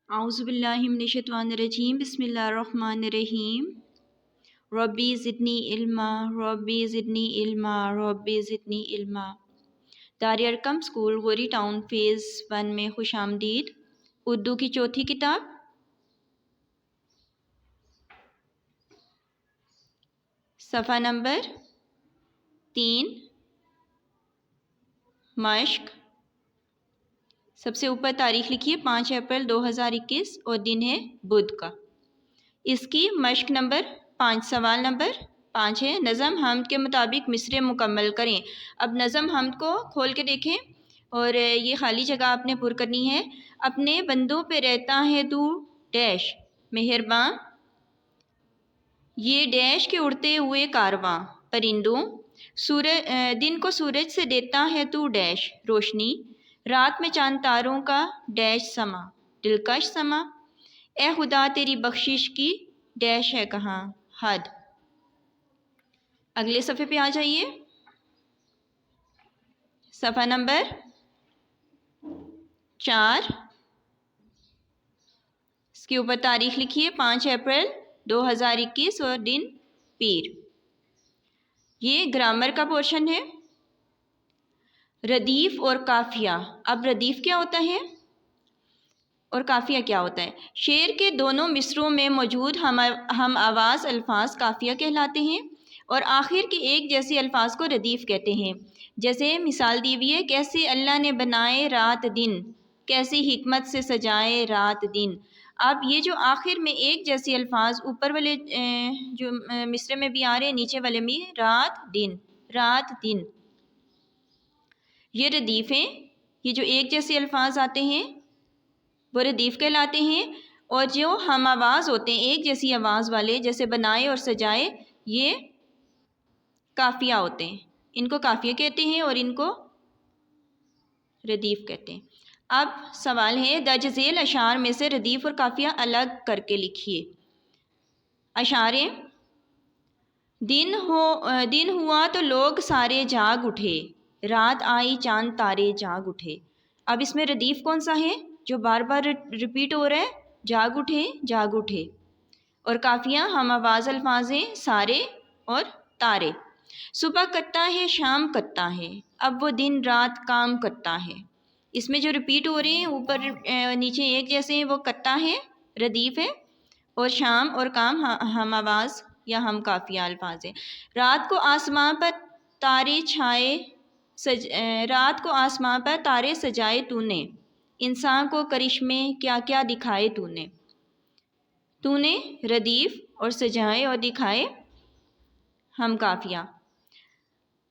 اعوذ باللہ من الشیطان الرجیم بسم اللہ الرحمن الرحیم ربی زدنی علما ربی زدنی علما ربی زدنی علما۔ دار Arqam school Ghori town phase 1 میں خوش آمدید۔ اردو کی چوتھی کتاب صفحہ نمبر 3 مشق۔ سب سے اوپر تاریخ لکھیے 5 اپریل 2021 اور دن ہے بدھ کا۔ اس کی مشق نمبر 5 سوال نمبر 5 ہے نظم حمد کے مطابق مصرع مکمل کریں۔ اب نظم حمد کو کھول کے دیکھیں اور یہ خالی جگہ آپ نے پر کرنی ہے۔ اپنے بندوں پہ رہتا ہے تو ڈیش مہرباں، یہ ڈیش کے اڑتے ہوئے کارواں پرندوں، دن کو سورج سے دیتا ہے تو ڈیش روشنی، رات میں چاند تاروں کا ڈیش سما دلکش سما، اے خدا تیری بخشش کی ڈیش ہے کہاں حد۔ اگلے صفحے پہ آ جائیے، صفحہ نمبر 4۔ اس کے اوپر تاریخ لکھیے 5 اپریل 2021 اور دن پیر۔ یہ گرامر کا پورشن ہے۔ ردیف اور قافیہ۔ اب ردیف کیا ہوتا ہے اور قافیہ کیا ہوتا ہے؟ شعر کے دونوں مصرعوں میں موجود ہم آواز الفاظ قافیہ کہلاتے ہیں اور آخر کے ایک جیسے الفاظ کو ردیف کہتے ہیں۔ جیسے مثال دی ہوئی ہے، کیسے اللہ نے بنائے رات دن، کیسی حکمت سے سجائے رات دن۔ اب یہ جو آخر میں ایک جیسے الفاظ اوپر والے جو مصرعے میں بھی آ رہے ہیں، نیچے والے میں رات دن، یہ ردیف ہیں۔ یہ جو ایک جیسے الفاظ آتے ہیں وہ ردیف کہلاتے ہیں، اور جو ہم آواز ہوتے ہیں ایک جیسی آواز والے جیسے بنائے اور سجائے، یہ قافیہ ہوتے ہیں۔ ان کو قافیہ کہتے ہیں اور ان کو ردیف کہتے ہیں۔ اب سوال ہے درج ذیل اشعار میں سے ردیف اور قافیہ الگ کر کے لکھیے۔ اشعاریں: دن ہوا تو لوگ سارے جاگ اٹھے، رات آئی چاند تارے جاگ اٹھے۔ اب اس میں ردیف کون سا ہے جو بار بار ریپیٹ ہو رہا ہے؟ جاگ اٹھے جاگ اٹھے۔ اور قافیہ ہم آواز الفاظ ہیں سارے اور تارے۔ صبح کٹتا ہے شام کٹتا ہے، اب وہ دن رات کام کرتا ہے۔ اس میں جو ریپیٹ ہو رہے ہیں اوپر نیچے ایک جیسے ہیں وہ کٹتا ہے ردیف ہے، اور شام اور کام ہم آواز یا ہم قافیہ الفاظ ہیں۔ رات کو آسمان پر تارے سجائے تو نے، انسان کو کرشمے کیا کیا دکھائے تو نے ردیف اور سجائے اور دکھائے ہم قافیہ۔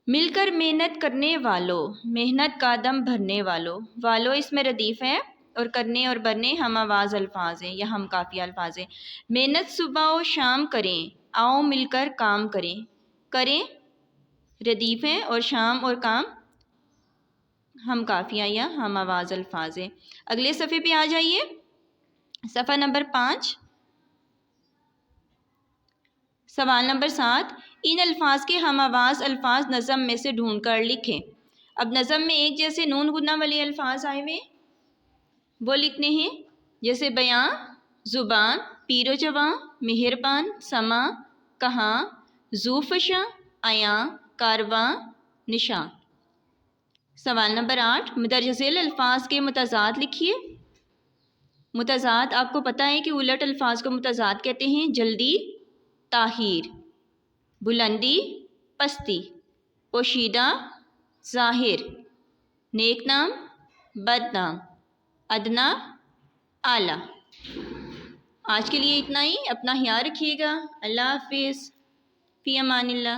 مل کر محنت کرنے والوں، محنت کا دم بھرنے والوں اس میں ردیف ہے، اور کرنے اور بھرنے ہم آواز الفاظ ہیں یا ہم قافیہ الفاظ ہیں۔ محنت صبح و شام کریں، آؤ مل کر کام کریں ردیف ہیں، اور شام اور کام ہم قافیہ یا ہم آواز الفاظ ہیں۔ اگلے صفحے پہ آ جائیے، صفحہ نمبر 5، سوال نمبر 7۔ ان الفاظ کے ہم آواز الفاظ نظم میں سے ڈھونڈ کر لکھیں۔ اب نظم میں ایک جیسے نون غنہ والے الفاظ آئے ہوئے وہ لکھنے ہیں، جیسے بیاں، زبان، پیر و جواں، مہربان، سماں، کہاں، ذوفشاں، عیاں، کارواں، نشاں۔ سوال نمبر 8۔ مندرجہ ذیل الفاظ کے متضاد لکھیے۔ متضاد آپ کو پتہ ہے کہ الٹ الفاظ کو متضاد کہتے ہیں۔ جلدی، تاخیر، بلندی، پستی، پوشیدہ، ظاہر، نیک نام، بد نام، ادنیٰ، اعلیٰ۔ آج کے لیے اتنا ہی، اپنا خیال رکھیے گا۔ اللہ حافظ، فی امان اللہ۔